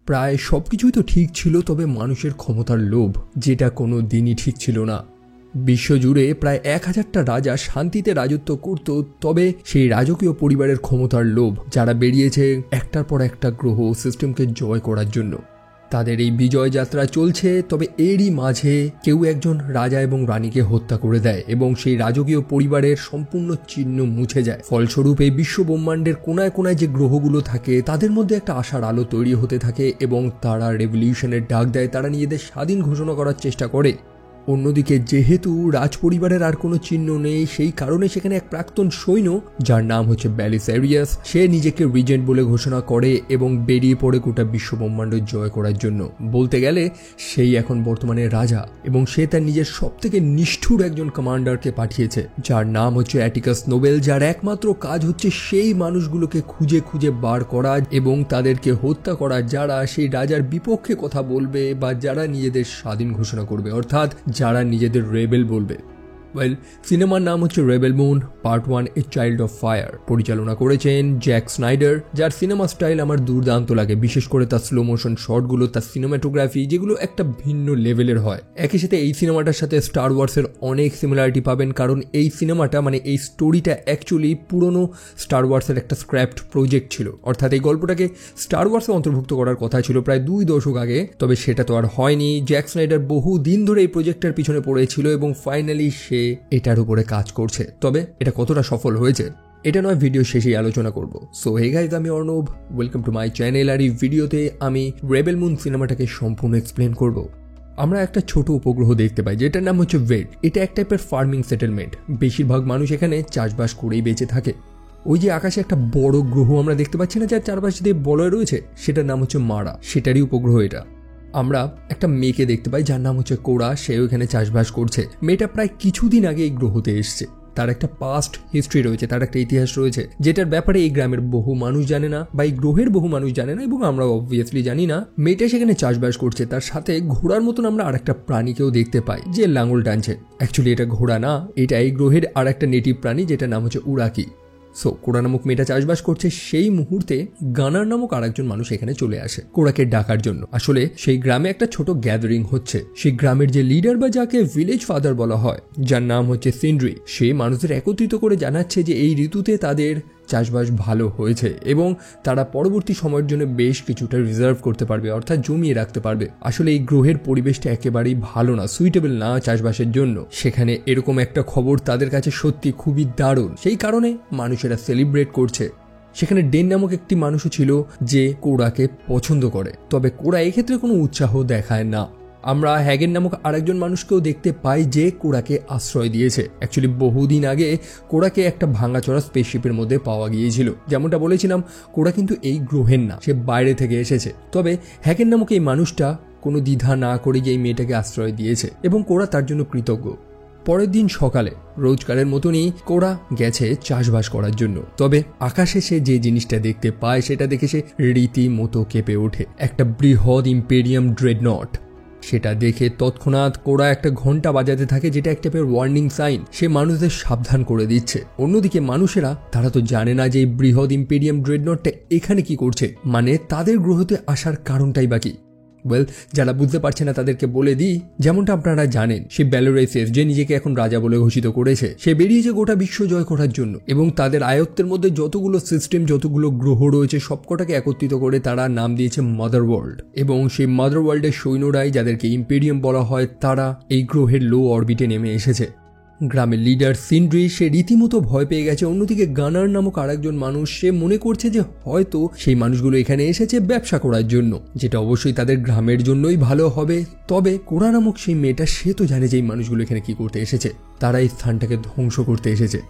প্রায় সবকিছুই তো ঠিক ছিল, তবে মানুষের ক্ষমতার লোভ যেটা কোনো দিনই ঠিক ছিল না। বিশ্বজুড়ে প্রায় 1000টা রাজা শান্তিতে রাজত্ব করত, তবে সেই রাজকীয় পরিবারের ক্ষমতার লোভ যারা বেরিয়েছে একটার পর একটা গ্রহ সিস্টেমকে জয় করার জন্য। তাদের এই বিজয় যাত্রা চলছে, তবে এরই মাঝে কেউ একজন রাজা এবং রানীকে হত্যা করে দেয় এবং সেই রাজকীয় পরিবারের সম্পূর্ণ চিহ্ন মুছে যায়। ফলস্বরূপ এই বিশ্ব ব্রহ্মাণ্ডের কোনায় কোনায় যে গ্রহগুলো থাকে তাদের মধ্যে একটা আশার আলো তৈরি হতে থাকে এবং তারা রেভলিউশনের ডাক দেয়, তারা নিজেদের স্বাধীন ঘোষণা করার চেষ্টা করে। অন্যদিকে যেহেতু রাজপরিবারের আর কোনো চিহ্ন নেই, সেই কারণে সেখানে এক প্রাক্তন সৈন্য যার নাম হচ্ছে বেলিসেরিয়াস, সে নিজেকে রিজেন্ট বলে ঘোষণা করে এবং বেরিয়ে পড়ে গোটা বিশ্ব ব্রহ্মাণ্ড জয় করার জন্য। বলতে গেলে সেই এখন বর্তমানে রাজা এবং সে তার নিজের সব থেকে নিষ্ঠুর একজন কমান্ডারকে পাঠিয়েছে যার নাম হচ্ছে অ্যাটিকাস নোবেল, যার একমাত্র কাজ হচ্ছে সেই মানুষগুলোকে খুঁজে খুঁজে বার করা এবং তাদেরকে হত্যা করা যারা সেই রাজার বিপক্ষে কথা বলবে বা যারা নিজেদের স্বাধীন ঘোষণা করবে, অর্থাৎ যারা নিজেদের রেবেল বলবে। ওয়েল, সিনেমার নাম হচ্ছে rebel moon part 1 a child of fire. পরিচালনা করেছেন জ্যাক স্নাইডার, যার সিনেমা স্টাইল আমার দুর্দান্ত লাগে, বিশেষ করে তার স্লো মোশন শটগুলো, তার সিনেমাটোগ্রাফি যেগুলো একটা ভিন্ন লেভেলের হয়। একই সাথে এই সিনেমাটার সাথে স্টার ওয়ার্সের অনেক সিমিলারিটি পাবেন, কারণ এই সিনেমাটা মানে এই স্টোরিটা অ্যাকচুয়ালি পুরনো স্টার ওয়ার্সের একটা স্ক্র্যাপ্ট প্রজেক্ট ছিল। অর্থাৎ এই গল্পটাকে স্টার ওয়ার্সে অন্তর্ভুক্ত করার কথা ছিল প্রায় 2 দশক আগে, তবে সেটা তো আর হয়নি। জ্যাক স্নাইডার বহু দিন ধরে এই প্রজেক্টের পিছনে পড়েছিল এবং ফাইনালি সে এটার উপরে কাজ করছে। তবে এটা কতটা সফল হয়েছে এটা নয় ভিডিও শেষেই আলোচনা করব। সো হে গাইজ, আমি Arnab, welcome to my channel. আর এই ভিডিওতে আমি রেবেল মুন সিনেমাটাকে সম্পূর্ণ এক্সপ্লেন করব। আমরা একটা ছোট উপগ্রহ দেখতে পাই যেটার নাম হচ্ছে ভেড। এটা এক টাইপের ফার্মিং সেটেলমেন্ট। বেশিরভাগ মানুষ এখানে চাষবাস করেই বেঁচে থাকে। ওই যে আকাশে একটা বড় গ্রহ আমরা দেখতে পাচ্ছি না, যার চারপাশে দিয়ে বলয় রয়েছে, সেটার নাম হচ্ছে মারা, সেটারই উপগ্রহ এটা। আমরা একটা মেয়েকে দেখতে পাই যার নাম হচ্ছে কোরা, সেও এখানে চাষবাস করছে। মেয়েটা প্রায় কিছুদিন আগে এই গ্রহতে এসছে। তার একটা পাস্ট হিস্ট্রি রয়েছে, তার একটা ইতিহাস রয়েছে যেটার ব্যাপারে এই গ্রামের বহু মানুষ জানে না বা এই গ্রহের বহু মানুষ জানে না এবং আমরা অবভিয়াসলি জানি না। মেয়েটা সেখানে চাষবাস করছে, তার সাথে ঘোড়ার মতন আমরা আরেকটা প্রাণীকেও দেখতে পাই যে লাঙল টানছে। অ্যাকচুয়ালি এটা ঘোড়া না, এটা এই গ্রহের আর একটা নেটিভ প্রাণী যেটার নাম হচ্ছে উরাকি। সো কোরা নামক মেয়েটা চাষবাস করছে, সেই মুহূর্তে গানার নামক আরেকজন মানুষ এখানে চলে আসে কোরাকে ডাকার জন্য। আসলে সেই গ্রামে একটা ছোট গ্যাদারিং হচ্ছে। সেই গ্রামের যে লিডার বা যাকে ভিলেজ ফাদার বলা হয়, যার নাম হচ্ছে সিন্ড্রি, সে মানুষদের একত্রিত করে জানাচ্ছে যে এই ঋতুতে তাদের চাষবাস ভালো হয়েছে এবং তারা পরবর্তী সময়ের জন্য বেশ কিছুটা রিজার্ভ করতে পারবে, অর্থাৎ জমিয়ে রাখতে পারবে। আসলে এই গ্রহের পরিবেশটা একেবারেই ভালো না, সুইটেবল না চাষবাসের জন্য। সেখানে এরকম একটা খবর তাদের কাছে সত্যি খুবই দারুণ, সেই কারণে মানুষেরা সেলিব্রেট করছে। সেখানে ডেন নামক একটি মানুষও ছিল যে কোরাকে পছন্দ করে, তবে কোরা এক্ষেত্রে কোনো উৎসাহ দেখায় না। আমরা হ্যাগেন নামক আরেকজন মানুষকেও দেখতে পাই যে কোরাকে আশ্রয় দিয়েছে। অ্যাকচুয়ালি বহুদিন আগে কোরাকে একটা ভাঙাচোরা স্পেসশিপের মধ্যে পাওয়া গিয়েছিল। যেমনটা বলেছিলাম, কোরা কিন্তু এই গ্রহের না, সে বাইরে থেকে এসেছে। তবে হ্যাগেন নামক এই মানুষটা কোনো দ্বিধা না করে এই মেয়েটাকে আশ্রয় দিয়েছে এবং কোরা তার জন্য কৃতজ্ঞ। পরের দিন সকালে রোজকারের মতনই কোরা গেছে চাষবাস করার জন্য। তবে আকাশে সে যে জিনিসটা দেখতে পায় সেটা দেখে সে রীতিমতো কেঁপে ওঠে। একটা বৃহৎ ইম্পেরিয়াম ড্রেডনট। সেটা দেখে তৎক্ষণাৎ কোরা একটা ঘন্টা বাজাতে থাকে, যেটা একটা ওয়ার্নিং সাইন, সে মানুষদের সাবধান করে দিচ্ছে। অন্যদিকে মানুষেরা তারা তো জানে না যে এই বৃহৎ ইম্পেরিয়াম ড্রেডনটটা এখানে কি করছে, মানে তাদের গ্রহতে আসার কারণটাই বাকি। ওয়েল, যারা বুঝতে পারছে না তাদেরকে বলে দিই, যেমনটা আপনারা জানেন, সে বেলোরেসিয়াস যে নিজেকে এখন রাজা বলে ঘোষিত করেছে, সে বেরিয়েছে গোটা বিশ্ব জয় করার জন্য এবং তাদের আয়ত্তের মধ্যে যতগুলো সিস্টেম, যতগুলো গ্রহ রয়েছে সবকটাকে একত্রিত করে তারা নাম দিয়েছে মাদার ওয়ার্ল্ড। এবং সেই মাদার ওয়ার্ল্ডের সৈন্যরাই, যাদেরকে ইম্পেরিয়াম বলা হয়, তারা এই গ্রহের লো অরবিটে নেমে এসেছে। গ্রামের লিডার সিন্ড্রি সে রীতিমতো ভয় পেয়ে গেছে। অন্যদিকে গানার নামক আরেকজন মানুষ, সে মনে করছে যে হয়তো সেই মানুষগুলো এখানে এসেছে ব্যবসা করার জন্য, যেটা অবশ্যই তাদের গ্রামের জন্যই ভালো হবে। তবে কোরা নামক সেই মেয়েটা, সে তো জানে যে এই মানুষগুলো এখানে কি করতে এসেছে, তারা এই স্থানটাকে ধ্বংস করতে এসেছে।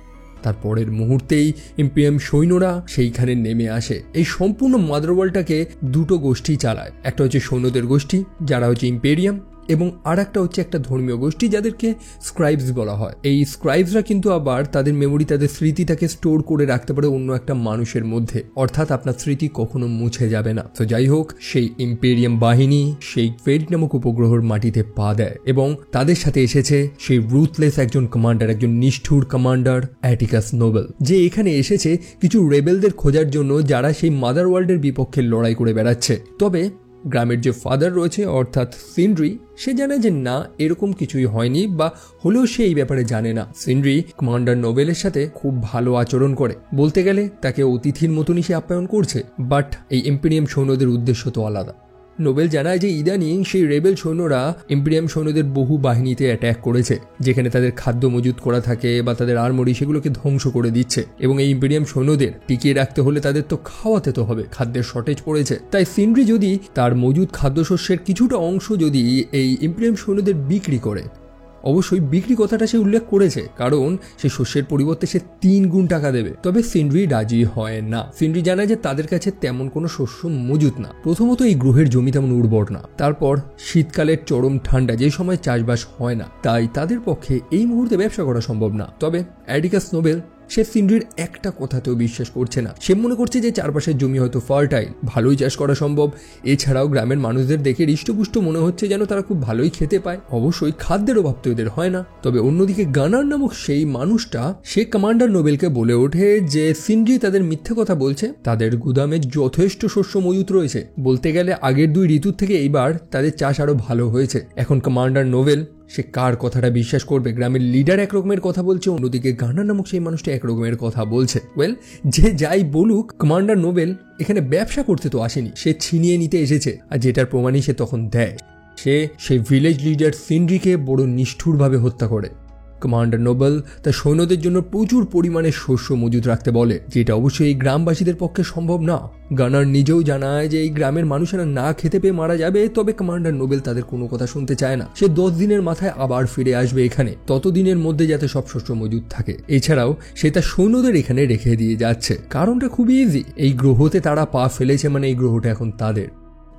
তারপরের মুহূর্তেই ইম্পেরিয়াম সৈন্যরা সেইখানে নেমে আসে। এই সম্পূর্ণ মাদার ওয়ার্ল্ডটাকে দুটো গোষ্ঠী চালায়। একটা হচ্ছে সৈন্যদের গোষ্ঠী, যারা হচ্ছে ইম্পেরিয়াম, এবং আর একটা হচ্ছে একটা ধর্মীয় গোষ্ঠী যাদেরকে স্ক্রাইবস বলা হয়। এই স্ক্রাইবসরা কিন্তু আবার তাদের মেমোরি, তাদের স্মৃতিটাকে স্টোর করে রাখতে পারে অন্য একটা মানুষের মধ্যে, অর্থাৎ আপনার স্মৃতি কখনো মুছে যাবে না। তো যাই হোক, সেই ইম্পেরিয়াম বাহিনী সেই ফেড নামক উপগ্রহের মাটিতে পা দেয় এবং তাদের সাথে এসেছে সেই রুথলেস একজন কমান্ডার, একজন নিষ্ঠুর কমান্ডার অ্যাটিকাস নোবেল, যে এখানে এসেছে কিছু রেবেলদের খোঁজার জন্য যারা সেই মাদার ওয়ার্ল্ডের বিপক্ষে লড়াই করে বেড়াচ্ছে। তবে গ্রামের যে ফাদার রয়েছে অর্থাৎ সিন্ড্রি, সে জানে যে না, এরকম কিছুই হয়নি, বা হলেও সে এই ব্যাপারে জানে না। সিন্ড্রি কমান্ডার নোবেলের সাথে খুব ভালো আচরণ করে, বলতে গেলে তাকে অতিথির মতনই সে আপ্যায়ন করছে। বাট এই ইম্পেরিয়াম সৈন্যদের উদ্দেশ্য তো আলাদা। নোবেল জানায় যে ইদানিং সেই রেবেল সৈন্যরা ইম্পেরিয়াম সৈন্যদের বহু বাহিনীতে অ্যাট্যাক করেছে, যেখানে তাদের খাদ্য মজুত করা থাকে বা তাদের আর্মরি, সেগুলোকে ধ্বংস করে দিচ্ছে। এবং এই ইম্পেরিয়াম সৈন্যদের টিকিয়ে রাখতে হলে তাদের তো খাওয়াতে তো হবে, খাদ্যের শর্টেজ পড়েছে। তাই সিন্ড্রি যদি তার মজুদ খাদ্যশস্যের কিছুটা অংশ যদি এই ইম্পেরিয়াম সৈন্যদের বিক্রি করে, অবশ্যই বিক্রি কথাটা সে উল্লেখ করেছে, কারণ সে শস্যের পরিবর্তে সে 3 গুণ টাকা দেবে। তবে সিন্ড্রি রাজি হয় না। সিন্ড্রি জানায় যে তাদের কাছে তেমন কোনো শস্য মজুত না। প্রথমত এই গ্রহের জমি তেমন উর্বর না, তারপর শীতকালের চরম ঠান্ডা, যে সময় চাষবাস হয় না, তাই তাদের পক্ষে এই মুহূর্তে ব্যবসা করা সম্ভব না। তবে অ্যাডিকাস নোবেল সে সিন্ড্রির একটা কথাতেও বিশ্বাস করছে না। সে মনে করছে যে চারপাশের জমি হয়তো ফার্টাইল, ভালোই চাষ করা সম্ভব। এছাড়াও গ্রামের মানুষদের দেখে হৃষ্টপুষ্ট মনে হচ্ছে যেন তারা খুব ভালোই খেতে পায়। অবশ্যই খাদ্যের অভাব তো এদের হয় না। তবে অন্যদিকে গানার নামক সেই মানুষটা, সে কমান্ডার নোবেলকে বলে ওঠে যে সিন্ড্রি তাদের মিথ্যে কথা বলছে, তাদের গুদামে যথেষ্ট শস্য মজুত রয়েছে। বলতে গেলে আগের 2 ঋতুর থেকে এইবার তাদের চাষ আরো ভালো হয়েছে। এখন কমান্ডার নোবেল সে কার কথাটা বিশ্বাস করবে? গ্রামের লিডার এক রকমের কথা বলছে, অন্যদিকে গানার নামক সেই মানুষটা এক রকমের কথা বলছে। ওয়েল, যে যাই বলুক, কমান্ডার নোবেল এখানে ব্যবসা করতে তো আসেনি, সে ছিনিয়ে নিতে এসেছে। আর যেটার প্রমাণই সে তখন দেয়। সে সেই ভিলেজ লিডার সিন্ড্রিকে বড় নিষ্ঠুরভাবে হত্যা করে। কমান্ডার নোবেল তার সৈন্যদের জন্য প্রচুর পরিমাণে শস্য মজুদ রাখতে বলে, যেটা অবশ্যই এই গ্রামবাসীদের পক্ষে সম্ভব না। গানার নিজেও জানায় যে এই গ্রামের মানুষেরা না খেতে পেয়ে মারা যাবে, তবে কমান্ডার নোবেল তাদের কোনো কথা শুনতে চায় না। সে 10 দিনের মাথায় আবার ফিরে আসবে এখানে, ততদিনের মধ্যে যাতে সব শস্য মজুদ থাকে। এছাড়াও সে তার সৈন্যদের এখানে রেখে দিয়ে যাচ্ছে। কারণটা খুবই ইজি, এই গ্রহতে তারা পা ফেলেছে মানে এই গ্রহটা এখন তাদের।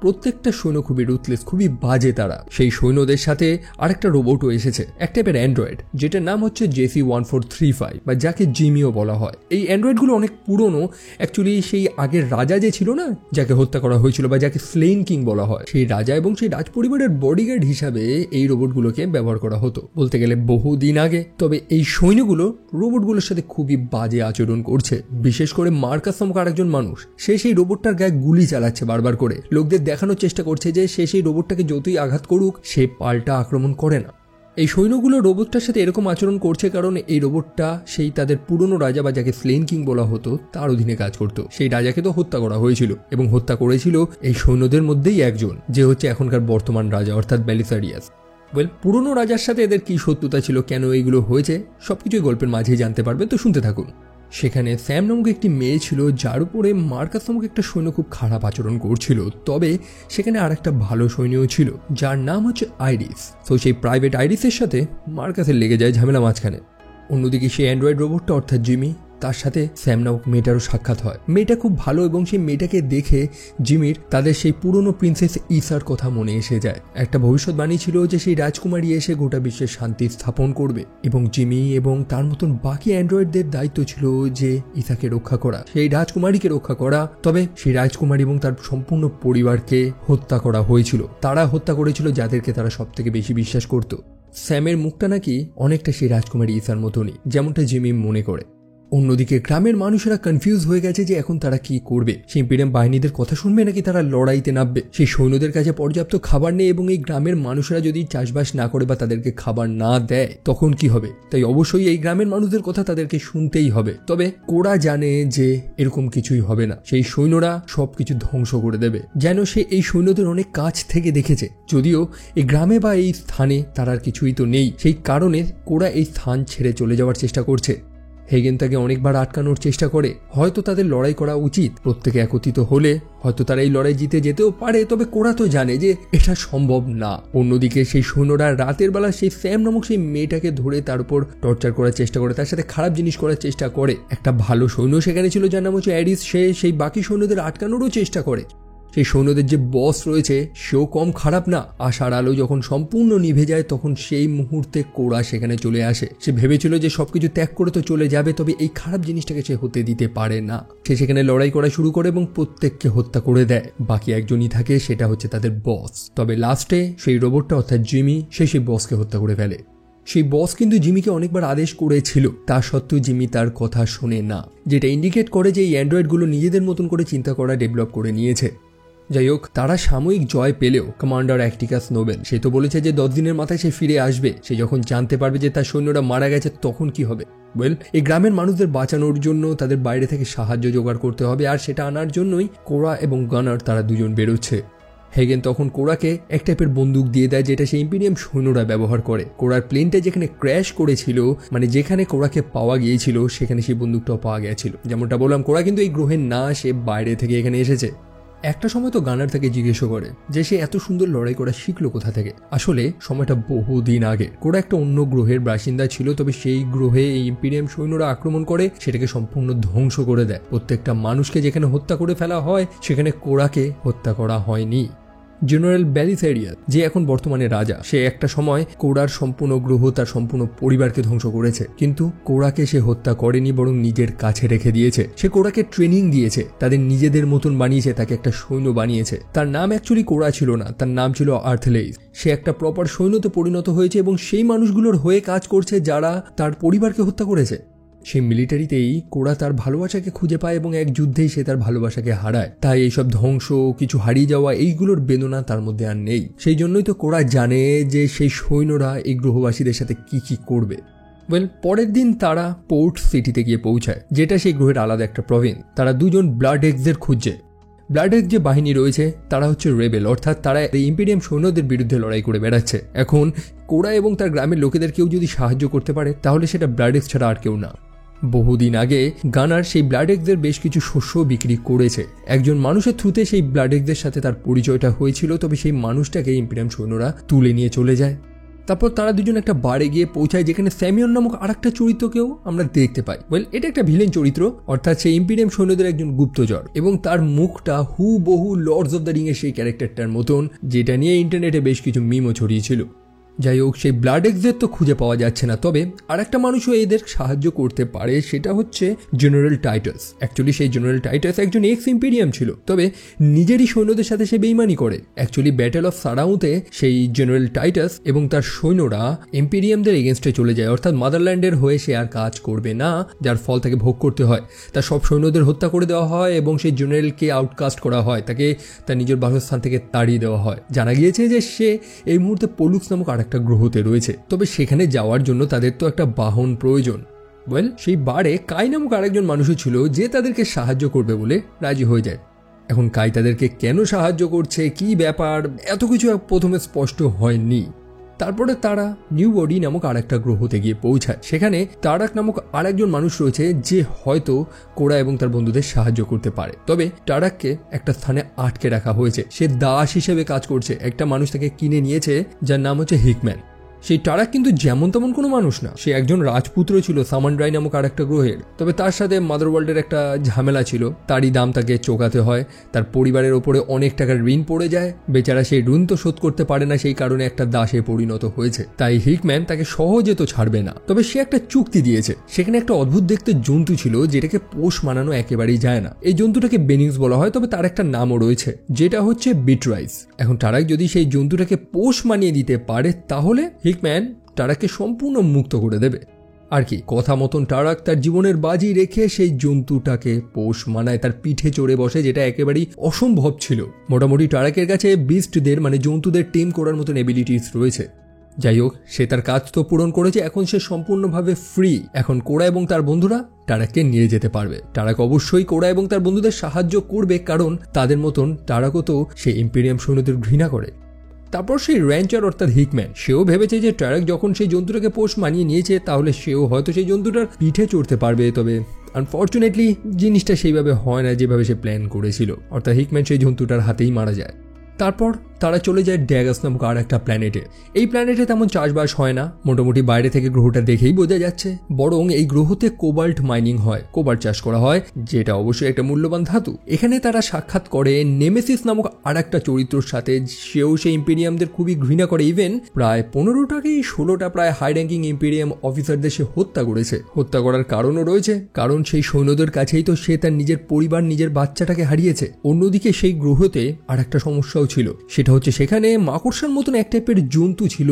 প্রত্যেকটা সৈন্য খুবই রুথলেস, খুবই বাজে তারা। সেই সৈন্যদের সাথে আরেকটা রোবটও এসেছে, এক টাইপের অ্যান্ড্রয়েড, যেটার নাম হচ্ছে JC-1435, বা যাকে জিমিও বলা হয়। এই অ্যান্ড্রয়েডগুলো অনেক পুরনো। অ্যাকচুয়ালি সেই আগের রাজা যে ছিল না, যাকে হত্যা করা হয়েছিল বা যাকে স্লেইন কিং বলা হয়, সেই রাজা এবং সেই রাজ পরিবারের বডিগার্ড হিসাবে এই রোবটগুলোকে ব্যবহার করা হতো, বলতে গেলে বহুদিন আগে। তবে এই সৈন্যগুলো রোবটগুলোর সাথে খুবই বাজে আচরণ করছে। বিশেষ করে মার্কাস নামক আরেকজন মানুষ, সে সেই রোবটটার গায়ে গুলি চালাচ্ছে বারবার করে। লোকদের দেখানোর চেষ্টা করছে যে সে সেই রোবটটাকে যতই আঘাত করুক, সে পাল্টা আক্রমণ করে না। এই সৈন্যগুলো রোবটটার সাথে এরকম আচরণ করছে কারণ এই রোবটটা সেই তাদের পুরনো রাজা বা যাকে স্লেইন কিং বলা হতো তার অধীনে কাজ করত। সেই রাজাকে তো হত্যা করা হয়েছিল এবং হত্যা করেছিল এই সৈন্যদের মধ্যেই একজন, যে হচ্ছে এখনকার বর্তমান রাজা অর্থাৎ বেলিসারিয়াস। ওয়েল, পুরনো রাজার সাথে এদের কি শত্রুতা ছিল, কেন এইগুলো হয়েছে, সবকিছুই গল্পের মাঝেই জানতে পারবে, তো শুনতে থাকুন। সেখানে স্যাম নামক একটি মেয়ে ছিল, যার উপরে মার্কাস নামক একটা সৈন্য খুব খারাপ আচরণ করছিল। তবে সেখানে আর একটা ভালো সৈন্যও ছিল, যার নাম হচ্ছে আইরিস। তো সেই প্রাইভেট আইরিসের সাথে মার্কাসের লেগে যায় ঝামেলা মাঝখানে। অন্যদিকে সেই অ্যান্ড্রয়েড রোবটটা অর্থাৎ জিমি, তার সাথে স্যাম নামক মেয়েটারও সাক্ষাৎ হয়। মেয়েটা খুব ভালো এবং সেই মেয়েটাকে দেখে জিমির তাদের সেই পুরনো প্রিন্সেস ইসার কথা মনে এসে যায়। একটা ভবিষ্যৎবাণী ছিল যে সেই রাজকুমারী এসে গোটা বিশ্বের শান্তি স্থাপন করবে এবং জিমি এবং তার মতন বাকি অ্যান্ড্রয়েডদের দায়িত্ব ছিল যে ইসাকে রক্ষা করা, সেই রাজকুমারীকে রক্ষা করা। তবে সেই রাজকুমারী এবং তার সম্পূর্ণ পরিবারকে হত্যা করা হয়েছিল। তারা হত্যা করেছিল যাদেরকে তারা সব থেকে বেশি বিশ্বাস করত। স্যামের মুখটা নাকি অনেকটা সেই রাজকুমারী ইসার মতনই, যেমনটা জিমি মনে করে। অন্যদিকে গ্রামের মানুষেরা কনফিউজ হয়ে গেছে যে এখন তারা কি করবে। সেই ইম্পেরিয়াম বাহিনীদের কথা শুনবে নাকি তারা লড়াইতে নামবে। সেই সৈন্যদের কাছে পর্যাপ্ত খাবার নেই এবং এই গ্রামের মানুষেরা যদি চাষবাস না করে বা তাদেরকে খাবার না দেয় তখন কি হবে। তাই অবশ্যই এই গ্রামের মানুষদের কথা তাদেরকে শুনতেই হবে। তবে কোরা জানে যে এরকম কিছুই হবে না, সেই সৈন্যরা সবকিছু ধ্বংস করে দেবে, যেন সে এই সৈন্যদের অনেক কাছ থেকে দেখেছে। যদিও এই গ্রামে বা এই স্থানে তার আর কিছুই তো নেই, সেই কারণে কোরা এই স্থান ছেড়ে চলে যাওয়ার চেষ্টা করছে। হেগেন তাকে অনেকবার আটকানোর চেষ্টা করে, হয়তো তাদের লড়াই করা উচিত, প্রত্যেকে একত্রিত হলে হয়তো তারা এই লড়াই জিতে যেতেও পারে। তবে কোরা তো জানে যে এটা সম্ভব না। অন্যদিকে সেই সৈন্যরা রাতের বেলা সেই স্যাম নামক সেই মেয়েটাকে ধরে তার উপর টর্চার করার চেষ্টা করে, তার সাথে খারাপ জিনিস করার চেষ্টা করে। একটা ভালো সৈন্য সেখানে ছিল যার নাম হচ্ছে অ্যারিস, সে সেই বাকি সৈন্যদের আটকানোরও চেষ্টা করে। সেই সৈন্যদের যে বস রয়েছে সেও কম খারাপ না। আশার আলো যখন সম্পূর্ণ নিভে যায় তখন সেই মুহূর্তে কোরা সেখানে চলে আসে। সে ভেবেছিল যে সবকিছু ত্যাগ করে তো চলে যাবে, তবে এই খারাপ জিনিসটাকে সে হতে দিতে পারে না। সে সেখানে লড়াই করা শুরু করে এবং প্রত্যেককে হত্যা করে দেয়। বাকি একজনই থাকে, সেটা হচ্ছে তাদের বস। তবে লাস্টে সেই রোবটটা অর্থাৎ জিমি সেই বসকে হত্যা করে ফেলে। সেই বস কিন্তু জিমিকে অনেকবার আদেশ করেছিল, তা সত্ত্বেও জিমি তার কথা শোনে না, যেটা ইন্ডিকেট করে যে এই অ্যান্ড্রয়েডগুলো নিজেদের মতন করে চিন্তা করা ডেভেলপ করে নিয়েছে। যাই হোক, তারা সাময়িক জয় পেলেও কমান্ডার অ্যাক্টিকাস নোবেল সে তো বলেছে যে 10 দিনের মাথায় সে ফিরে আসবে। সে যখন জানতে পারবে যে তার সৈন্যরা মারা গেছে তখন কি হবে? এই গ্রামের মানুষদের বাঁচানোর জন্য তাদের বাইরে থেকে সাহায্য জোগাড় করতে হবে, আর সেটা আনার জন্যই কোরা এবং গানার তারা দুজন বেরোচ্ছে। হেগেন তখন কোরাকে এক টাইপের বন্দুক দিয়ে দেয় যেটা সেই ইম্পিরিয়াম সৈন্যরা ব্যবহার করে। কোরার প্লেনটা যেখানে ক্র্যাশ করেছিল, মানে যেখানে কোরাকে পাওয়া গিয়েছিল সেখানে সেই বন্দুকটাও পাওয়া গিয়েছিল। যেমনটা বললাম, কোরা কিন্তু এই গ্রহের না, সে বাইরে থেকে এখানে এসেছে। একটা সময় তো গানার তাকে জিজ্ঞেস করে যে সে এত সুন্দর লড়াই করা শিখলো কোথা থেকে। আসলে সময়টা বহুদিন আগে। কোরা একটা অন্য গ্রহের বাসিন্দা ছিল, তবে সেই গ্রহে এই ইম্পিরিয়াম সৈন্যরা আক্রমণ করে সেটাকে সম্পূর্ণ ধ্বংস করে দেয়। প্রত্যেকটা মানুষকে যেখানে হত্যা করে ফেলা হয় সেখানে কোরাকে হত্যা করা হয়নি। জেনারেল ব্যালিসেরিয়া, যে এখন বর্তমানে রাজা, সে একটা সময় কোরার সম্পূর্ণ গ্রহ, তার সম্পূর্ণ পরিবারকে ধ্বংস করেছে, কিন্তু কোরাকে সে হত্যা করেনি, বরং নিজের কাছে রেখে দিয়েছে। সে কোরাকে ট্রেনিং দিয়েছে, তাদের নিজেদের মতন বানিয়েছে, তাকে একটা সৈন্য বানিয়েছে। তার নাম অ্যাকচুয়ালি কোরা ছিল না, তার নাম ছিল আর্থলেইস। সে একটা প্রপার সৈন্যতে পরিণত হয়েছে এবং সেই মানুষগুলোর হয়ে কাজ করছে যারা তার পরিবারকে হত্যা করেছে। সেই মিলিটারিতেই কোরা তার ভালোবাসাকে খুঁজে পায় এবং এক যুদ্ধেই সে তার ভালোবাসাকে হারায়। তাই এইসব ধ্বংস, কিছু হারিয়ে যাওয়া, এইগুলোর বেদনা তার মধ্যে আর নেই। সেই জন্যই তো কোরা জানে যে সেই সৈন্যরা এই গ্রহবাসীদের সাথে কি কি করবে। পরের দিন তারা পোর্ট সিটিতে গিয়ে পৌঁছায়, যেটা সেই গ্রহের আলাদা একটা প্রভিন্স। তারা দুজন ব্লাড এক্সদের খুঁজছে। ব্লাড এক্স যে বাহিনী রয়েছে তারা হচ্ছে রেবেল, অর্থাৎ তারা এই ইম্পিরিয়াম সৈন্যদের বিরুদ্ধে লড়াই করে বেড়াচ্ছে। এখন কোরা এবং তার গ্রামের লোকেদের কেউ যদি সাহায্য করতে পারে তাহলে সেটা ব্লাড এক্স ছাড়া আর কেউ না। বহুদিন আগে গানার সেই ব্লাড এক্সদের বেশ কিছু শস্য বিক্রি করেছে। একজন মানুষের থ্রুতে সেই ব্লাড এক্সদের সাথে তার পরিচয়টা হয়েছিল, তবে সেই মানুষটাকে ইম্পিরিয়াম সৈন্যরা তুলে নিয়ে চলে যায়। তারপর তারা দুজন একটা বারে গিয়ে পৌঁছায় যেখানে স্যামিয়ন নামক আরেকটা চরিত্রকেও আমরা দেখতে পাই। এটা একটা ভিলেন চরিত্র, অর্থাৎ সেই ইম্পিরিয়াম সৈন্যদের একজন গুপ্তচর, এবং তার মুখটা হুবহু লর্ডস অফ দ্য রিং এর সেই ক্যারেক্টারটার মতন, যেটা নিয়ে ইন্টারনেটে বেশ কিছু মিমও ছড়িয়েছিল। যাই হোক, সেই ব্লাড এক্সদের তো খুঁজে পাওয়া যাচ্ছে না, তবে আর একটা মানুষও এদের সাহায্য করতে পারে, সেটা হচ্ছে জেনারেল টাইটাস। অ্যাকচুয়ালি সেই জেনারেল টাইটাস একজন এক্স ইম্পিরিয়াম ছিল, তবে নিজেরই সৈন্যদের সাথে সে বেইমানি করে। অ্যাকচুয়ালি ব্যাটেল অফ সারাউতে সেই জেনারেল টাইটাস এবং তার সৈন্যরা ইম্পিরিয়ামদের এগেনস্টে চলে যায়, অর্থাৎ মাদারল্যান্ডের হয়ে সে আর কাজ করবে না, যার ফল তাকে ভোগ করতে হয়। তার সব সৈন্যদের হত্যা করে দেওয়া হয় এবং সেই জেনারেলকে আউটকাস্ট করা হয়, তাকে তার নিজের বাসস্থান থেকে তাড়িয়ে দেওয়া হয়। জানা গিয়েছে যে সে এই মুহূর্তে পোলুক্স নামক একটা গ্রহতে রয়েছে, তবে সেখানে যাওয়ার জন্য তাদের তো একটা বাহন প্রয়োজন। সেই বারে কাই নামক আরেকজন মানুষও ছিল যে তাদেরকে সাহায্য করবে বলে রাজি হয়ে যায়। এখন কাই তাদেরকে কেন সাহায্য করছে, কি ব্যাপার, এত কিছু প্রথমে স্পষ্ট হয়নি। তারপরে তারা নিউ বডি নামক আরেকটা গ্রহতে গিয়ে পৌঁছায়। সেখানে তারাক নামক আরেকজন মানুষ রয়েছে যে হয়তো কোরা এবং তার বন্ধুদের সাহায্য করতে পারে, তবে তারাককে একটা স্থানে আটকে রাখা হয়েছে। সে দাস হিসেবে কাজ করছে। একটা মানুষ তাকে কিনে নিয়েছে যার নাম হচ্ছে হিকম্যান। সেই টারাক কিন্তু যেমন তেমন কোনো মানুষ না, সে একজন রাজপুত্র ছিল সামানড্রাই নামক আর একটা গ্রহের। তবে তার সাথে মাদারওয়ার্ল্ডের একটা ঝামেলা ছিল, তারই দাম তাকে চোকাতে হয়। তার পরিবারের ওপরে অনেক টাকার ঋণ পড়ে যায়, বেচারা সেই ঋণ তো শোধ করতে পারে না, সেই কারণে একটা দাসে পরিণত হয়েছে। তাই হিকম্যান তাকে সহজে তো ছাড়বে না, তবে সে একটা চুক্তি দিয়েছে। সেখানে একটা অদ্ভুত দেখতে জন্তু ছিল যেটাকে পোষ মানানো একেবারেই যায় না। এই জন্তুটাকে বেনিংস বলা হয়, তবে তার একটা নামও রয়েছে যেটা হচ্ছে বিটরাইস। এখন টারাক যদি সেই জন্তুটাকে পোষ মানিয়ে দিতে পারে তাহলে হিকম্যান টারাককে সম্পূর্ণ মুক্ত করে দেবে। আর কি, কথা মতন টারাক তার জীবনের বাজি রেখে সেই জন্তুটাকে পোষ মানায়, তার পিঠে চড়ে বসে, যেটা একেবারেই অসম্ভব ছিল। মোটামুটি টারাকের কাছে বিস্টদের মানে জন্তুদের টেম করার মতন এবিলিটিস রয়েছে। যাই হোক, সে তার কাজ তো পূরণ করেছে, এখন সে সম্পূর্ণভাবে ফ্রি। এখন কোরা এবং তার বন্ধুরা টারাককে নিয়ে যেতে পারবে। টারাক অবশ্যই কোরা এবং তার বন্ধুদের সাহায্য করবে, কারণ তাদের মতন টারাকও তো সেই ইম্পেরিয়াম সৈন্যদের ঘৃণা করে। তারপর সেই র্যাঞ্চার অর্থাৎ হিকম্যান, সেও ভেবেছে যে টারাক যখন সেই জন্তুটাকে পোষ মানিয়ে নিয়েছে তাহলে সেও হয়তো সেই জন্তুটার পিঠে চড়তে পারবে। তবে আনফর্চুনেটলি জিনিসটা সেইভাবে হয় না যেভাবে সে প্ল্যান করেছিল, অর্থাৎ হিকম্যান সেই জন্তুটার হাতেই মারা যায়। তারপর তারা চলে যায় ড্যাগাস নামক আর একটা প্ল্যানেটে। এই প্ল্যানেটে তেমন চাষবাস হয় না, মোটামুটি বাইরে থেকে গ্রহটা দেখেই বোঝা যাচ্ছে। বরং এই গ্রহতে কোবাল্ট মাইনিং হয়, কোবাল্ট চাষ করা হয়, যেটা অবশ্যই একটা মূল্যবান ধাতু। এখানে তারা সাক্ষাৎ করে নেমেসিস নামক আর একটা চরিত্রের সাথে, সেও সেই ইম্পেরিয়ামদের খুবই ঘৃণা করে। ইভেন প্রায় 15টা কি 16টা প্রায় হাই র্যাঙ্কিং ইম্পেরিয়াম অফিসারদের সে হত্যা করেছে। হত্যা করার কারণও রয়েছে, কারণ সেই সৈন্যদের কাছেই তো সে তার নিজের পরিবার, নিজের বাচ্চাটাকে হারিয়েছে। অন্যদিকে সেই গ্রহতে আর একটা সমস্যাও ছিল, সেটা হচ্ছে সেখানে মাকড়সার মতন এক টাইপের জন্তু ছিল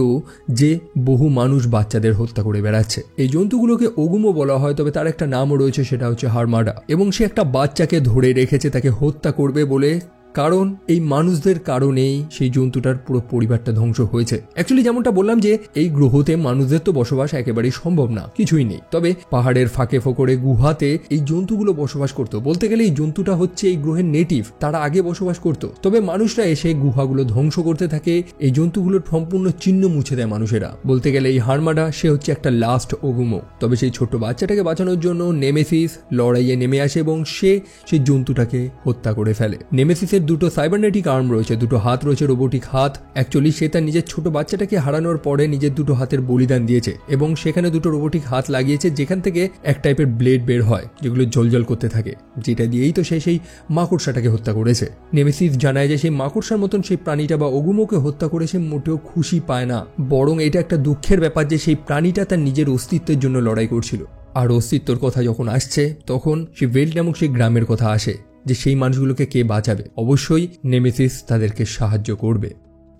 যে বহু মানুষ বাচ্চাদের হত্যা করে বেড়াচ্ছে। এই জন্তুগুলোকে ওগুমো বলা হয়, তবে তার একটা নামও রয়েছে, সেটা হচ্ছে হারমাডা। এবং সে একটা বাচ্চাকে ধরে রেখেছে তাকে হত্যা করবে বলে, কারণ এই মানুষদের কারণেই সেই জন্তুটার পুরো পরিবারটা ধ্বংস হয়েছে। অ্যাকচুয়ালি যেমনটা বললাম যে এই গ্রহতে মানুষদের তো বসবাস একেবারেই সম্ভব না, কিছুই নেই। তবে পাহাড়ের ফাঁকে ফোকরে গুহাতে এই জন্তুগুলো বসবাস করতো। বলতে গেলে এই জন্তুটা হচ্ছে এই গ্রহের নেটিভ, তারা আগে বসবাস করতো। তবে মানুষরা এসে গুহাগুলো ধ্বংস করতে থাকে, এই জন্তুগুলোর সম্পূর্ণ চিহ্ন মুছে দেয় মানুষেরা। বলতে গেলে এই হারমাডা সে হচ্ছে একটা লাস্ট ওগুমো। তবে সেই ছোট্ট বাচ্চাটাকে বাঁচানোর জন্য নেমেসিস লড়াইয়ে নেমে আসে এবং সে সেই জন্তুটাকে হত্যা করে ফেলে। নেমেসিসের দুটো সাইবারনেটিক আর্ম রয়েছে, দুটো হাত রয়েছে, রোবোটিক হাত। অ্যাকচুয়ালি সে তার নিজের ছোট বাচ্চাটাকে হারানোর পরে নিজের দুটো হাতের বলিদান দিয়েছে এবং সেখানে দুটো রোবোটিক হাত লাগিয়েছে যেখান থেকে এক টাইপের ব্লেড বের হয় যেগুলো জ্বলজ্বল করতে থাকে, যেটা দিয়েই তো সে সেই মাকড়সাটাকে হত্যা করেছে। নেমেসিস জানায় যে সেই মাকড়সার মতন সেই প্রাণীটা বা ওগুমোকে হত্যা করে সে মোটেও খুশি পায় না, বরং এটা একটা দুঃখের ব্যাপার যে সেই প্রাণীটা তার নিজের অস্তিত্বের জন্য লড়াই করছিল। আর অস্তিত্বর কথা যখন আসছে তখন সেই ওয়েল্ড নামক সেই গ্রামের কথা আসে যে সেই মানুষগুলোকে কে বাঁচাবে। অবশ্যই নেমেসিস তাদেরকে সাহায্য করবে।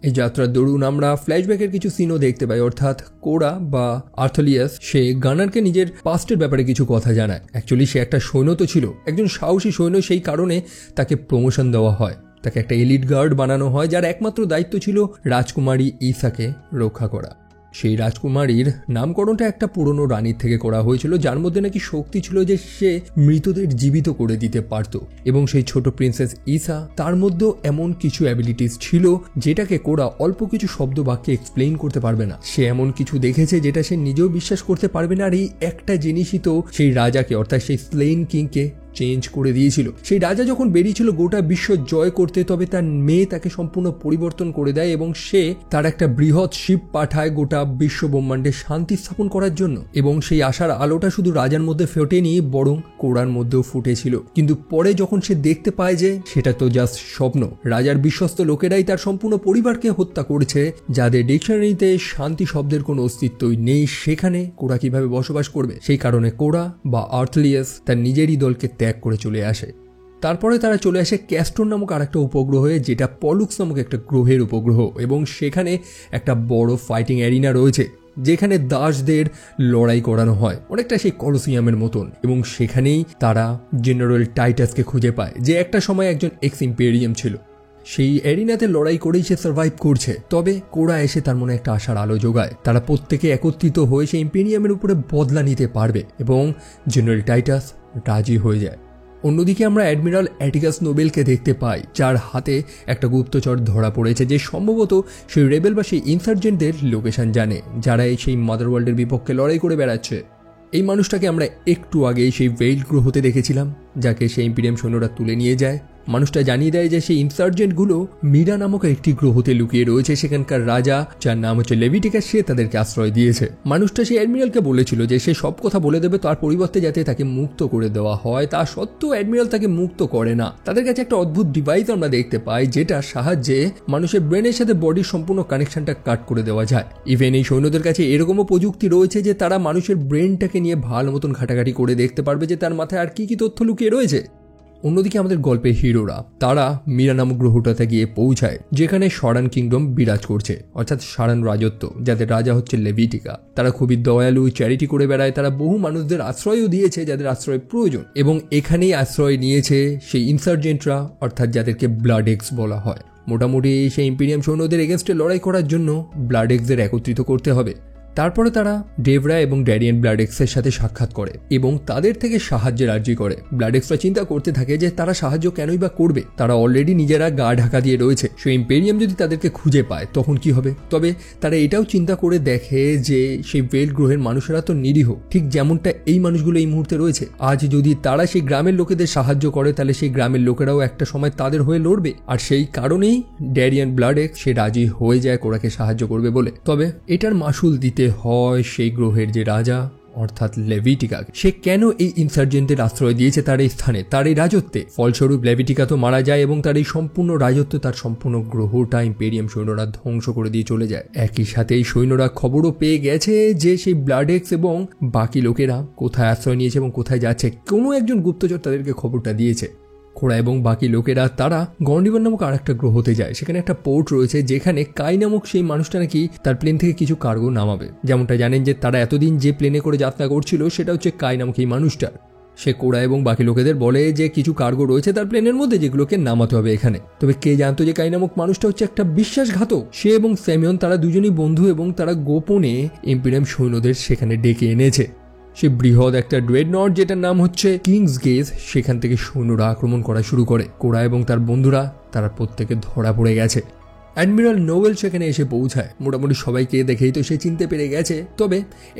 এই যাত্রার দরুন আমরা ফ্ল্যাশব্যাকের কিছু সিনও দেখতে পাই, অর্থাৎ কোরা বা আর্থলিয়াস সে গানারকে নিজের পাস্টের ব্যাপারে কিছু কথা জানায়। অ্যাকচুয়ালি সে একটা সৈন্য তো ছিল, একজন সাহসী সৈন্য, সেই কারণে তাকে প্রমোশন দেওয়া হয়, তাকে একটা এলিট গার্ড বানানো হয় যার একমাত্র দায়িত্ব ছিল রাজকুমারী ইসাকে রক্ষা করা। সেই রাজকুমারীর নামকরণটা একটা পুরনো রানীর থেকে করা হয়েছিল যার মধ্যে নাকি শক্তি ছিল যে সে মৃতদের জীবিত করে দিতে পারত। এবং সেই ছোট প্রিন্সেস ইসা, তার মধ্যেও এমন কিছু অ্যাবিলিটিস ছিল যেটাকে কোরা অল্প কিছু শব্দ বাক্যে এক্সপ্লেইন করতে পারবে না। সে এমন কিছু দেখেছে যেটা সে নিজেও বিশ্বাস করতে পারবে না। আর এই একটা জিনিসই তো সেই রাজাকে, অর্থাৎ সেই স্লেইন কিংকে চেঞ্জ করে দিয়েছিল। সেই রাজা যখন বেরিয়েছিল গোটা বিশ্ব জয় করতে, তবে তার মেয়ে তাকে সম্পূর্ণ পরিবর্তন করে দেয় এবং সে তার একটা বৃহৎ শিপ পাঠায় গোটা বিশ্ব ব্রহ্মাণ্ডে শান্তি স্থাপন করার জন্য। এবং সেই আশার আলোটা শুধু রাজার মধ্যে ফোটেনি, বরং কোরার মধ্যেও ফুটেছিল। কিন্তু পরে যখন সে দেখতে পায় যে সেটা তো জাস্ট স্বপ্ন, রাজার বিশ্বস্ত লোকেরাই তার সম্পূর্ণ পরিবারকে হত্যা করেছে, যাদের ডিকশনারিতে শান্তি শব্দের কোনো অস্তিত্বই নেই, সেখানে কোরা কিভাবে বসবাস করবে? সেই কারণে কোরা বা আর্থলিয়াস তার নিজেরই দলকে ত্যাগ করে চলে আসে। তারপরে তারা চলে আসে ক্যাস্টর নামক আরেকটা উপগ্রহে, যেটা পলুক্স নামক একটা গ্রহের উপগ্রহ। এবং সেখানে একটা বড় ফাইটিং অ্যারিনা রয়েছে যেখানে দাসদের লড়াই করানো হয়, অনেকটা সেই কলোসিয়ামের মতন। এবং সেখানেই তারা জেনারেল টাইটাসকে খুঁজে পায়, যে একটা সময় একজন এক্স ইম্পেরিয়াম ছিল। সেই এরিনাতে লড়াই করেই সে সার্ভাইভ করছে। তবে কোরা এসে তার মনে একটা আশার আলো যোগায়, তারা প্রত্যেকে একত্রিত হয়ে সেই ইম্পেরিয়ামের উপরে বদলা নিতে পারবে এবং জেনারেল টাইটাস রাজি হয়ে যায়। অন্যদিকে আমরা অ্যাডমিরাল অ্যাটিকাস নোবেলকে দেখতে পাই, যার হাতে একটা গুপ্তচর ধরা পড়েছে, যে সম্ভবত সেই রেবেল বা সেই ইনসার্জেন্টদের লোকেশন জানে, যারা সেই মাদার ওয়ার্ল্ডের বিপক্ষে লড়াই করে বেড়াচ্ছে। এই মানুষটাকে আমরা একটু আগেই সেই ওয়েল্ড গ্রহতে দেখেছিলাম, যাকে সেই ইম্পিরিয়াম সৈন্যরা তুলে নিয়ে যায়। মানুষটা জানিয়ে দেয় যে সেই ইনসার্জেন্টগুলো মিরা নামক একটি গ্রহতে লুকিয়ে রয়েছে, সেখানকার রাজা, যার নাম হচ্ছে লেভিটিকাস, সে তাদেরকে আশ্রয় দিয়েছে। মানুষটা সেই অ্যাডমিরালকে বলেছিল যে সে সব কথা বলে দেবে, তার পরিবর্তে যাতে তাকে মুক্ত করে দেওয়া হয়। তা সত্ত্বেও অ্যাডমিরাল তাকে মুক্ত করে না। তাদের কাছে একটা অদ্ভুত ডিভাইস আমরা দেখতে পাই, যেটার সাহায্যে মানুষের ব্রেনের সাথে বডির সম্পূর্ণ কানেকশনটা কাট করে দেওয়া যায়। ইভেন এই সৈন্যদের কাছে এরকমও প্রযুক্তি রয়েছে যে তারা মানুষের ব্রেনটাকে নিয়ে ভালো মতন ঘাটাঘাটি করে দেখতে পারবে যে তার মাথায় আর কি কি তথ্য লুকিয়ে রয়েছে। অন্যদিকে আমাদের গল্পের হিরোরা তারা মিরা নামক গ্রহটাতে গিয়ে পৌঁছায়, যেখানে সারান কিংডম বিরাজ করছে, অর্থাৎ সারান রাজত্ব, যাদের রাজা হচ্ছে লেভিটিকা। তারা খুবই দয়ালু, চ্যারিটি করে বেড়ায়। তারা বহু মানুষদের আশ্রয়ও দিয়েছে যাদের আশ্রয় প্রয়োজন, এবং এখানেই আশ্রয় নিয়েছে সেই ইনসার্জেন্টরা, অর্থাৎ যাদেরকে ব্লাড এক্স বলা হয়। মোটামুটি সেই ইম্পিরিয়াম সৈন্যদের এগেনস্টে লড়াই করার জন্য ব্লাড এক্সদের একত্রিত করতে হবে। তারপরে তারা ডেভরা এবং ড্যারিয়ান ব্লাডেক্সের সাথে সাক্ষাৎ করে এবং তাদের থেকে সাহায্যের আর্জি করে। ব্লাডেক্সরা চিন্তা করতে থাকে যে তারা সাহায্য কেনই বা করবে, তারা অলরেডি নিজেরা গা ঢাকা দিয়ে রয়েছে। সেই ইম্পেরিয়াম যদি তাদেরকে খুঁজে পায় তখন কি হবে? তবে তারা এটাও চিন্তা করে দেখে যে সেই ওয়েল্ড গ্রহের মানুষেরা তো নিরীহ, ঠিক যেমনটা এই মানুষগুলো এই মুহূর্তে রয়েছে। আজ যদি তারা সেই গ্রামের লোকেদের সাহায্য করে, তাহলে সেই গ্রামের লোকেরাও একটা সময় তাদের হয়ে লড়বে। আর সেই কারণেই ড্যারিয়ান ব্লাডেক্স সে রাজি হয়ে যায় কোরাকে সাহায্য করবে বলে। তবে এটার মাসুল দিতে হয় সেই গ্রহের যে রাজা, অর্থাৎ লেভিটিকা। সে কেন এই ইনসার্জেন্টের আশ্রয় দিয়েছে তার এই স্থানে, তার এই রাজত্বে? ফলস্বরূপ লেভিটিকা তো মারা যায় এবং তার এই সম্পূর্ণ রাজত্ব, তার সম্পূর্ণ গ্রহটা ইম্পেরিয়াম সৈন্যরা ধ্বংস করে দিয়ে চলে যায়। একই সাথে এই সৈন্যরা খবরও পেয়ে গেছে যে সেই ব্লাডেক্স এবং বাকি লোকেরা কোথায় আশ্রয় নিয়েছে এবং কোথায় যাচ্ছে। কোনো একজন গুপ্তচর তাদেরকে খবরটা দিয়েছে। খোড়া এবং বাকি লোকেরা তারা গন্ডিবন নামক আর একটা গ্রহতে যায়। সেখানে একটা পোর্ট রয়েছে যেখানে কাই নামক সেই মানুষটা নাকি তার প্লেন থেকে কিছু কার্গো নামাবে। যেমনটা জানেন যে তারা এতদিন যে প্লেনে করে যাত্রা করছিল সেটা হচ্ছে কাই নামক এই মানুষটার। সে কোরা এবং বাকি লোকেদের বলে যে কিছু কার্গো রয়েছে তার প্লেনের মধ্যে যেগুলোকে নামাতে হবে এখানে। তবে কে জানতো যে কাই নামক মানুষটা হচ্ছে একটা বিশ্বাসঘাতক। সে এবং স্যামিয়ন তারা দুজনই বন্ধু এবং তারা গোপনে ইম্পিরিয়াম সৈন্যদের সেখানে ডেকে এনেছে। সে বৃহৎ একটা ড্রেডনট যেটার নাম হচ্ছে কিংস গেজ, সেখান থেকে সৈন্যরা আক্রমণ করা শুরু করে। কোরা এবং তার বন্ধুরা তারা প্রত্যেকে ধরা পড়ে গেছে। অ্যাডমিরাল নোবেল সেখানে এসে পৌঁছায়। মোটামুটি সবাইকে দেখেই তো সে চিনতে পেরে গেছে, তবে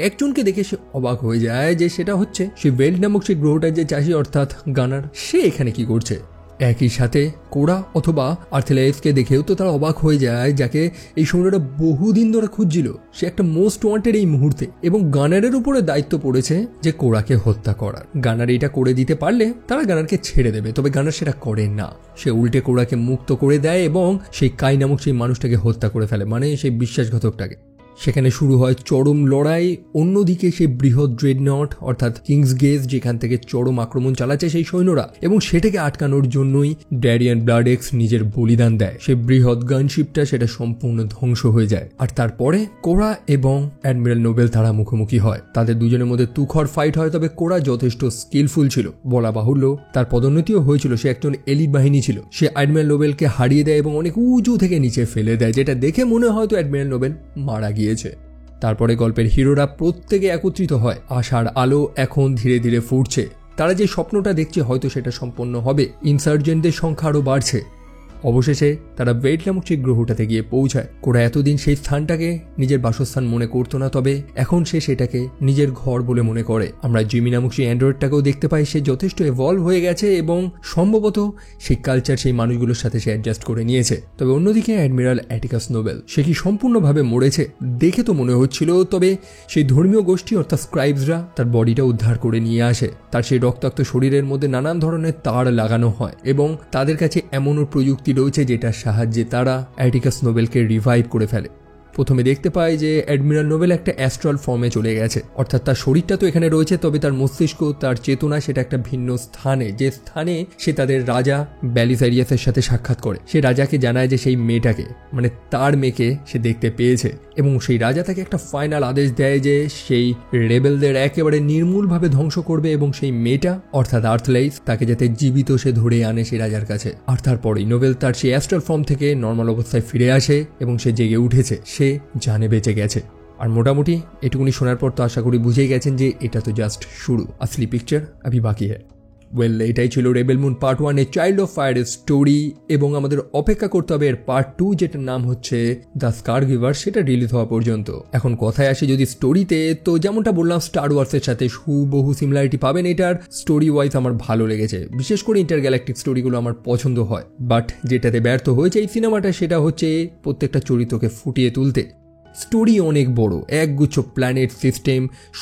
একজনকে দেখে সে অবাক হয়ে যায় যে সেটা হচ্ছে সে ওয়েল্ড নামক সেই গ্রহটার যে চাষি অর্থাৎ গানার, সে এখানে কি করছে। একই সাথে কোরা অথবা আর্থেলাইসকে দেখেও তো তারা অবাক হয়ে যায়, যাকে এই সৈন্যরা বহুদিন ধরে খুঁজছিল। সে একটা মোস্ট ওয়ান্টেড এই মুহূর্তে, এবং গানারের উপরে দায়িত্ব পড়েছে যে কোরাকে হত্যা করার। গানার এটা করে দিতে পারলে তারা গানারকে ছেড়ে দেবে, তবে গানার সেটা করে না। সে উল্টে কোরাকে মুক্ত করে দেয় এবং সেই কাই নামক সেই মানুষটাকে হত্যা করে ফেলে, মানে সেই বিশ্বাসঘাতকটাকে। সেখানে শুরু হয় চরম লড়াই। অন্যদিকে সেই বৃহৎ ড্রেডনট অর্থাৎ কিংস গেজ যেখান থেকে চরম আক্রমণ চালাচ্ছে সেই সৈন্যরা, এবং সেটাকে আটকানোর জন্যই ড্যারিয়ান ব্লাডেক্স নিজের বলিদান দেয়। সেই বৃহৎ গানশিপটা সেটা সম্পূর্ণ ধ্বংস হয়ে যায়। আর তারপরে কোরা এবং অ্যাডমিরাল নোবেল তারা মুখোমুখি হয়। তাদের দুজনের মধ্যে তুখর ফাইট হয়, তবে কোরা যথেষ্ট স্কিলফুল ছিল। বলা বাহুল্য তার পদোন্নতিও হয়েছিল, সে একজন এলিট বাহিনী ছিল। সে অ্যাডমিরাল নোবেলকে হারিয়ে দেয় এবং অনেক উঁচু থেকে নিচে ফেলে দেয়, যেটা দেখে মনে হয় তো অ্যাডমিরাল নোবেল মারা গিয়েছে। তারপরে গল্পের হিরোরা প্রত্যেকে একত্রিত হয়। আশার আলো এখন ধীরে ধীরে ফুটছে। তারা যে স্বপ্নটা দেখছে হয়তো সেটা সম্পন্ন হবে। ইনসার্জেন্টদের সংখ্যা আরো বাড়ছে। অবশেষে তারা ওয়েট নামক সেই গ্রহটাতে গিয়ে পৌঁছায়। কোরা এতদিন সেই স্থানটাকে নিজের বাসস্থান মনে করতো না, তবে এখন সে সেটাকে নিজের ঘর বলে মনে করে। আমরা জিমি নামক সেই অ্যান্ড্রয়েডটাকেও দেখতে পাই। সে যথেষ্ট এভলভ হয়ে গেছে এবং সম্ভবত সেই কালচার সেই মানুষগুলোর সাথে সে অ্যাডজাস্ট করে নিয়েছে। তবে অন্যদিকে অ্যাডমিরাল অ্যাটিকাস নোবেল, সে কি সম্পূর্ণভাবে মরেছে দেখে তো মনে হচ্ছিল, তবে সেই ধর্মীয় গোষ্ঠী অর্থাৎ স্ক্রাইবসরা তার বডিটা উদ্ধার করে নিয়ে আসে। তার সেই রক্তাক্ত শরীরের মধ্যে নানান ধরনের তার লাগানো হয় এবং তাদের কাছে এমনও প্রযুক্তি রয়েছে যেটার সাহায্যে তারা অ্যাটিকাস নোবেলকে রিভাইভ করে ফেলে। প্রথমে দেখতে পাই যে অ্যাডমিরাল নোবেল একটা অ্যাস্ট্রাল ফর্মে চলে গেছে, অর্থাৎ তার শরীরটা তো এখানে রয়েছে, তবে তার মস্তিষ্ক, তার চেতনা সেটা একটা ভিন্ন স্থানে, যে স্থানে সে তাদের রাজা ব্যালিসারিয়াসের সাথে সাক্ষাৎ করে। সে রাজাকে জানায় যে সেই মেয়েটাকে, মানে তার মেয়েকে সে দেখতে পেয়েছে, এবং সেই রাজা তাকে একটা ফাইনাল আদেশ দেয় যে সেই রেবেলদের একেবারে নির্মূলভাবে ধ্বংস করবে, এবং সেই মেয়েটা অর্থাৎ আর্থলাইস তাকে যাতে জীবিত সে ধরে আনে সেই রাজার কাছে। আর তারপরেই নোবেল তার সেই অ্যাস্ট্রাল ফর্ম থেকে নর্মাল অবস্থায় ফিরে আসে এবং সে জেগে উঠেছে, সে জানে বেঁচে গেছে। আর মোটামুটি এটুকুনি শোনার পর তো আশা করি বুঝেই গেছেন যে এটা তো জাস্ট শুরু, আসলি পিকচার আভি বাকি হ্যায়। ওয়েল, এটাই ছিল রেবেল মুন পার্ট 1 এর চাইল্ড অফ ফায়ারের স্টোরি, এবং আমাদের অপেক্ষা করতে হবে এর পার্ট 2 যেটার নাম হচ্ছে দ্য স্কার গিভার, সেটা রিলিজ হওয়া পর্যন্ত। এখন কথায় আসি যদি স্টোরিতে, তো যেমনটা বললাম স্টার ওয়ার্সের সাথে হুবহু সিমিলারিটি পাবেন। এটার স্টোরি ওয়াইজ আমার ভালো লেগেছে, বিশেষ করে ইন্টারগ্যালাকটিক স্টোরিগুলো আমার পছন্দ হয়। বাট যেটাতে ব্যর্থ হয়েছে এই সিনেমাটা সেটা হচ্ছে প্রত্যেকটা চরিত্রকে ফুটিয়ে তুলতে। স্টোরি অনেক বড়, একগুচ্ছ প্ল্যানেট, সিস্টেম,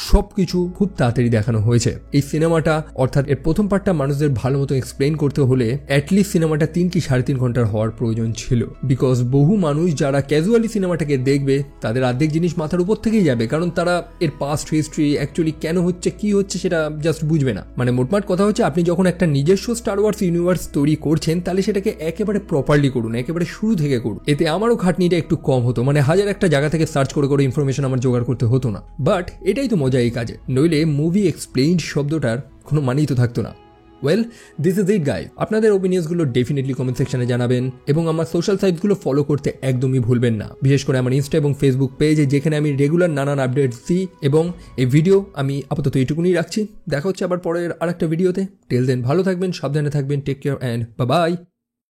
সবকিছু খুব তাড়াতাড়ি দেখানো হয়েছে। এই সিনেমাটা অর্থাৎ এর প্রথম পার্টটা মানুষদের ভালো মতো এক্সপ্লেন করতে হলে অ্যাটলিস্ট সিনেমাটা 3 কি 3.5 ঘন্টার হওয়ার প্রয়োজন ছিল। বিকজ বহু মানুষ যারা ক্যাজুয়ালি সিনেমাটাকে দেখবে তাদের অর্ধেক জিনিস মাথার উপর থেকেই যাবে, কারণ তারা এর পাস্ট হিস্ট্রি অ্যাকচুয়ালি কেন হচ্ছে কি হচ্ছে সেটা জাস্ট বুঝবে না। মানে মোটমাট কথা হচ্ছে, আপনি যখন একটা নিজস্ব স্টার ওয়ার্স ইউনিভার্স তৈরি করছেন তাহলে সেটাকে একেবারে প্রপারলি করুন, একেবারে শুরু থেকে করুন। এতে আমারও খাটনিটা একটু কম হতো, মানে হাজার একটা জায়গা থেকে সার্চ করে করে ইনফরমেশন আমার জোগাড় করতে হতো না। বাট এটাই তো মজা এই কাজে, নইলে মুভি এক্সপ্লেইনড শব্দটার কোনো মানেই তো থাকতো না। Well, this is it guys. আপনাদের ওপিনিয়ন্সগুলো ডেফিনেটলি কমেন্ট সেকশনে জানাবেন, এবং আমার সোশ্যাল সাইটগুলো ফলো করতে একদমই ভুলবেন না, বিশেষ করে আমার ইনস্টা এবং ফেসবুক পেজে, যেখানে আমি রেগুলার নানান আপডেটস দিই। এবং এই ভিডিও আমি আপাতত এইটুকুনি রাখছি। দেখা হচ্ছে আবার পরের আরেকটা ভিডিওতে। টিল দেন ভালো থাকবেন, সাবধানে থাকবেন, take care and bye by.